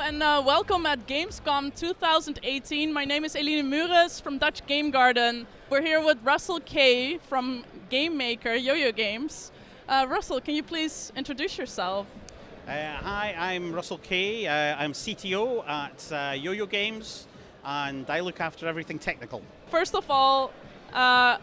and welcome at Gamescom 2018. My name is Eline from Dutch Game Garden. We're here with Russell Kay from GameMaker, YoYo Games. Russell, can you please introduce yourself? Hi, I'm Russell Kay. I'm CTO at YoYo Games, and I look after everything technical. First of all,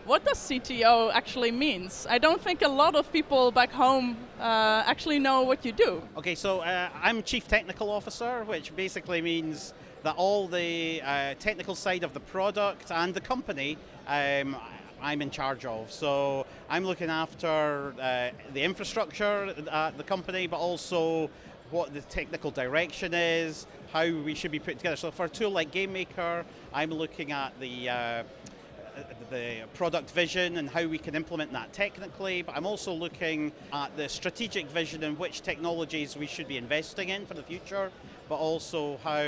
what does CTO actually means? I don't think a lot of people back home actually know what you do. Okay, so I'm Chief Technical Officer, which basically means that all the technical side of the product and the company I'm in charge of. So I'm looking after the infrastructure at the company, but also what the technical direction is, how we should be put together. So for a tool like GameMaker, I'm looking at the product vision and how we can implement that technically, but I'm also looking at the strategic vision and which technologies we should be investing in for the future, but also how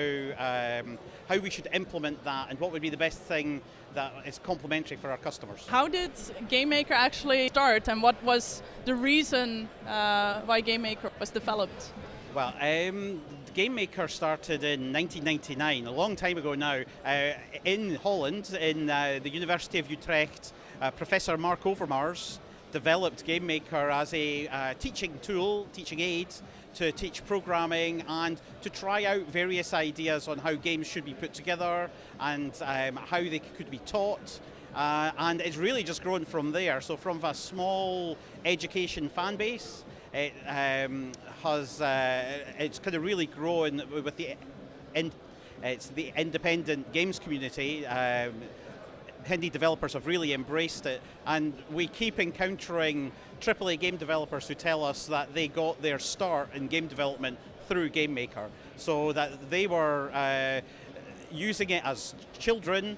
we should implement that and what would be the best thing that is complementary for our customers. How did GameMaker actually start, and what was the reason why GameMaker was developed? Well, GameMaker started in 1999, a long time ago now, in Holland, in the University of Utrecht. Professor Mark Overmars developed GameMaker as a teaching tool, teaching aid, to teach programming and to try out various ideas on how games should be put together and how they could be taught. And it's really just grown from there. So from a small education fan base, it's kind of really grown with the independent games community. Indie developers have really embraced it, and we keep encountering AAA game developers who tell us that they got their start in game development through GameMaker, so that they were using it as children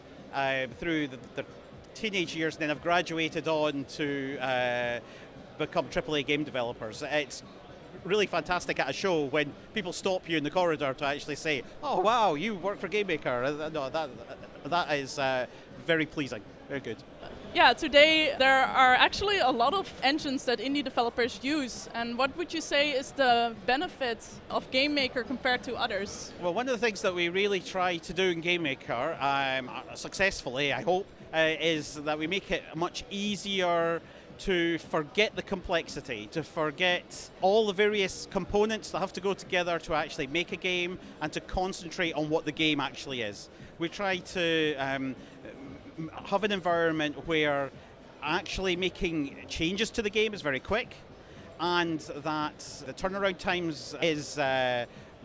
through the teenage years, and then have graduated on to become AAA game developers. It's really fantastic at a show when people stop you in the corridor to actually say, "Oh wow, you work for GameMaker." No, that is very pleasing, very good. Yeah, today there are actually a lot of engines that indie developers use, and what would you say is the benefit of GameMaker compared to others? Well, one of the things that we really try to do in GameMaker, successfully I hope, is that we make it much easier to forget the complexity, to forget all the various components that have to go together to actually make a game, and to concentrate on what the game actually is. We try to have an environment where actually making changes to the game is very quick, and that the turnaround times is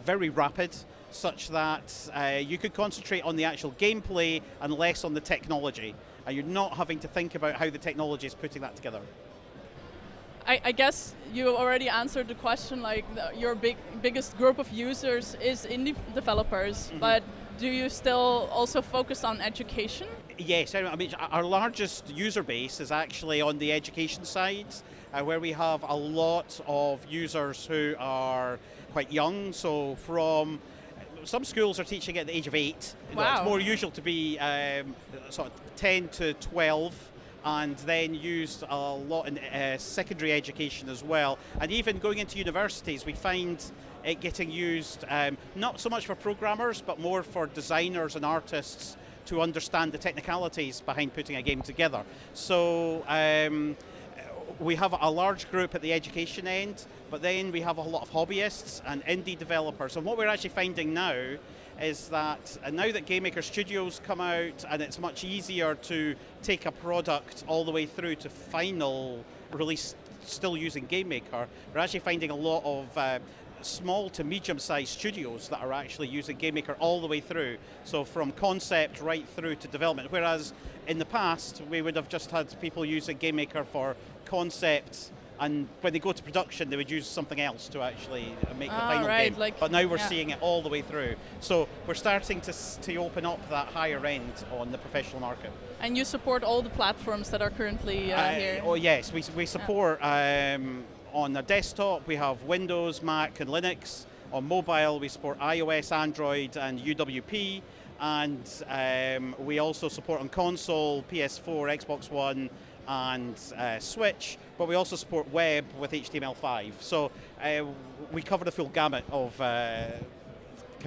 very rapid, such that you could concentrate on the actual gameplay and less on the technology. And you're not having to think about how the technology is putting that together. I guess you already answered the question, like your biggest group of users is indie developers, but do you still also focus on education? Yes, I mean our largest user base is actually on the education side, where we have a lot of users who are quite young, so from some schools are teaching at the age of 8. Wow. It's more usual to be sort of 10 to 12, and then used a lot in secondary education as well. And even going into universities, we find it getting used not so much for programmers, but more for designers and artists to understand the technicalities behind putting a game together. So we have a large group at the education end, but then we have a lot of hobbyists and indie developers. And what we're actually finding now is that now that GameMaker Studios come out, and it's much easier to take a product all the way through to final release still using GameMaker, we're actually finding a lot of small to medium-sized studios that are actually using GameMaker all the way through. So from concept right through to development, whereas in the past we would have just had people using GameMaker for concept, and when they go to production they would use something else to actually make the final game. But now we're seeing it all the way through. So we're starting to open up that higher end on the professional market. And you support all the platforms that are currently here? Oh yes, we support on the desktop we have Windows, Mac and Linux. On mobile we support iOS, Android and UWP, and we also support on console, PS4, Xbox One and Switch, but we also support web with HTML5. So we cover the full gamut of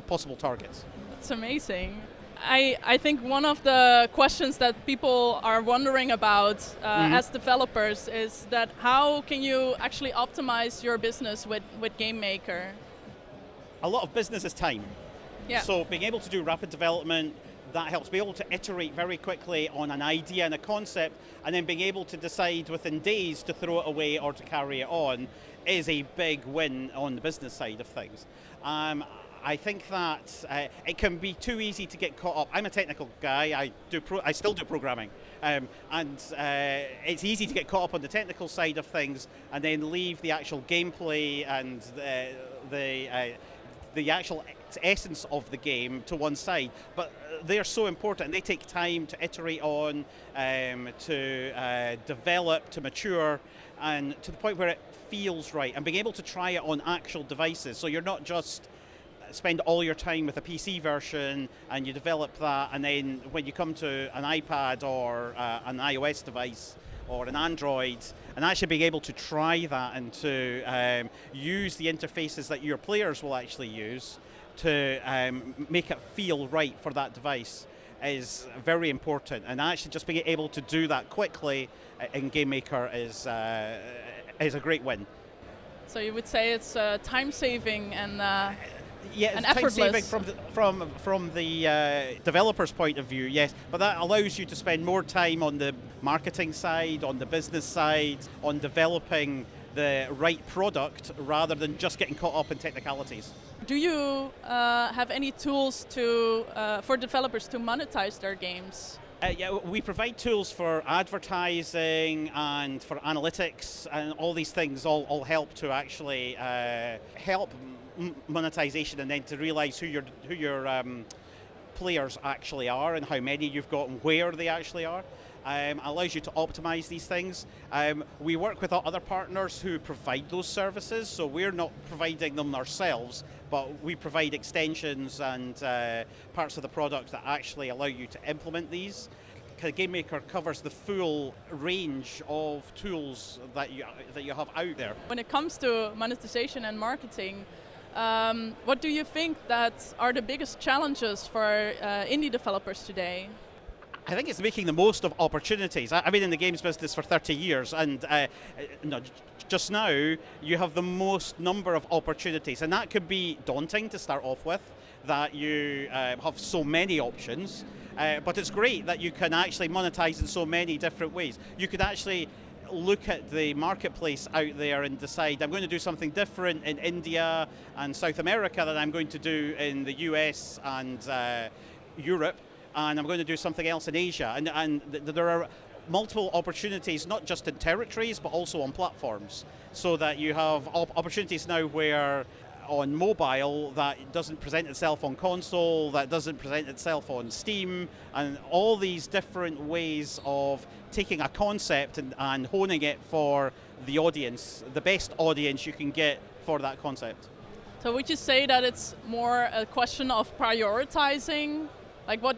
possible targets. That's amazing. I think one of the questions that people are wondering about as developers is that how can you actually optimize your business with GameMaker? A lot of business is time. Yeah. So being able to do rapid development, that helps. Be able to iterate very quickly on an idea and a concept, and then being able to decide within days to throw it away or to carry it on is a big win on the business side of things. I think that it can be too easy to get caught up. I'm a technical guy. I still do programming, and it's easy to get caught up on the technical side of things and then leave the actual gameplay and the actual essence of the game to one side. But they are so important, and they take time to iterate on, to develop, to mature, and to the point where it feels right. And being able to try it on actual devices, so you're not just spend all your time with a PC version and you develop that, and then when you come to an iPad or an iOS device or an Android, and actually being able to try that and to use the interfaces that your players will actually use to make it feel right for that device is very important. And actually just being able to do that quickly in GameMaker is a great win. So you would say it's time saving and yeah, and time effortless. saving from the developer's point of view, yes, but that allows you to spend more time on the marketing side, on the business side, on developing the right product rather than just getting caught up in technicalities. Do you have any tools to for developers to monetize their games? Yeah, we provide tools for advertising and for analytics, and all these things all help to actually help monetization, and then to realize who your players actually are and how many you've got and where they actually are. Allows you to optimize these things. We work with other partners who provide those services, so we're not providing them ourselves, but we provide extensions and parts of the product that actually allow you to implement these. GameMaker covers the full range of tools that you have out there. When it comes to monetization and marketing, what do you think that are the biggest challenges for indie developers today? I think it's making the most of opportunities. I've been in the games business for 30 years, and just now you have the most number of opportunities, and that could be daunting to start off with, that you have so many options, but it's great that you can actually monetize in so many different ways. You could actually look at the marketplace out there and decide, I'm going to do something different in India and South America than I'm going to do in the US and Europe, and I'm going to do something else in Asia. And there are multiple opportunities, not just in territories, but also on platforms, so that you have opportunities now where on mobile that doesn't present itself on console, that doesn't present itself on Steam, and all these different ways of taking a concept and honing it for the audience, the best audience you can get for that concept. So would you say that it's more a question of prioritizing? Like what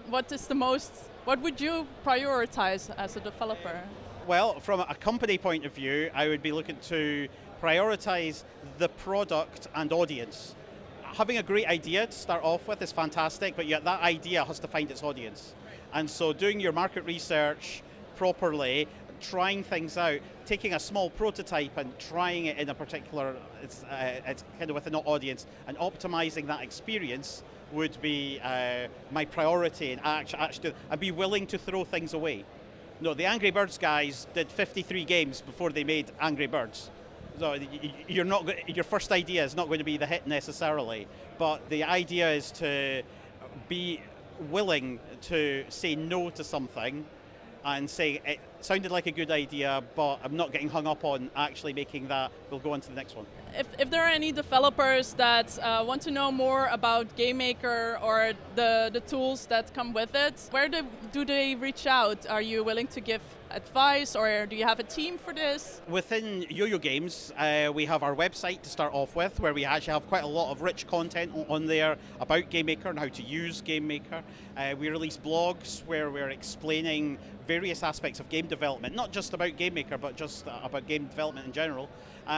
would you prioritize as a developer? Well, from a company point of view, I would be looking to prioritize the product and audience. Having a great idea to start off with is fantastic, but yet that idea has to find its audience. And so doing your market research properly, trying things out, taking a small prototype and trying it in a particular, it's kind of with an audience, and optimizing that experience would be my priority, and actually I'd be willing to throw things away. No, the Angry Birds guys did 53 games before they made Angry Birds. So your first idea is not going to be the hit necessarily, but the idea is to be willing to say no to something and say it sounded like a good idea, but I'm not getting hung up on actually making that. We'll go on to the next one. If there are any developers that want to know more about GameMaker or the tools that come with it, where do they reach out? Are you willing to give advice, or do you have a team for this? Within YoYo Games, we have our website to start off with, where we actually have quite a lot of rich content on there about GameMaker and how to use GameMaker. We release blogs where we're explaining various aspects of game development, not just about GameMaker, but just about game development in general.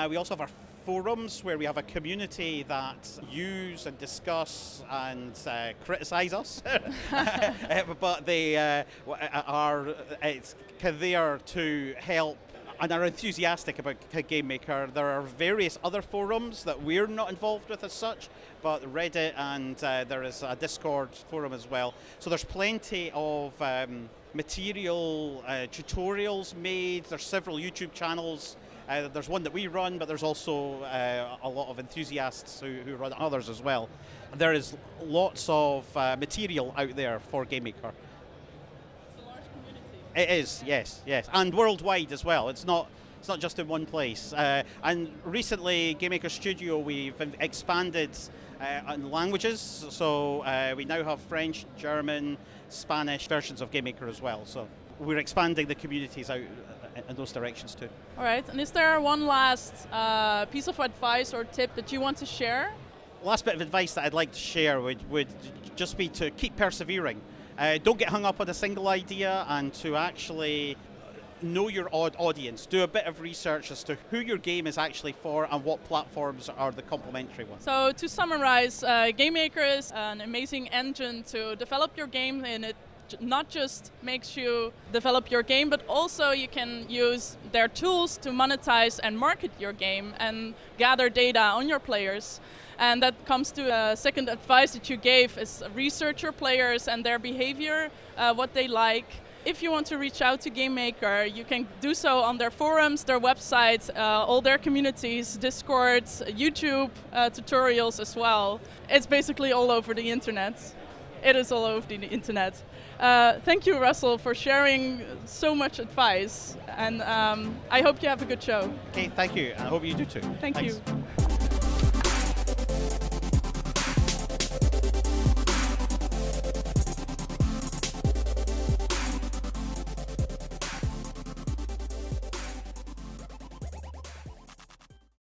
We also have our forums where we have a community that use and discuss and criticise us, but they are there to help and are enthusiastic about GameMaker. There are various other forums that we're not involved with as such, but Reddit, and there is a Discord forum as well. So there's plenty of material, tutorials made. There's several YouTube channels. There's one that we run, but there's also a lot of enthusiasts who run others as well. There is lots of material out there for GameMaker. It is, yes, and worldwide as well. It's not just in one place. And recently, GameMaker Studio, we've expanded on languages. So we now have French, German, Spanish versions of GameMaker as well. So we're expanding the communities out in those directions too. All right. And is there one last piece of advice or tip that you want to share? Last bit of advice that I'd like to share would just be to keep persevering. Don't get hung up on a single idea, and to actually know your audience. Do a bit of research as to who your game is actually for and what platforms are the complementary ones. So to summarize, GameMaker is an amazing engine to develop your game, and it not just makes you develop your game, but also you can use their tools to monetize and market your game and gather data on your players. And that comes to a second advice that you gave, is research your players and their behavior, what they like. If you want to reach out to GameMaker, you can do so on their forums, their websites, all their communities, Discord, YouTube tutorials as well. It's basically all over the internet. It is all over the internet. Thank you, Russell, for sharing so much advice. And I hope you have a good show. Okay, thank you. I hope you do too. Thanks. You.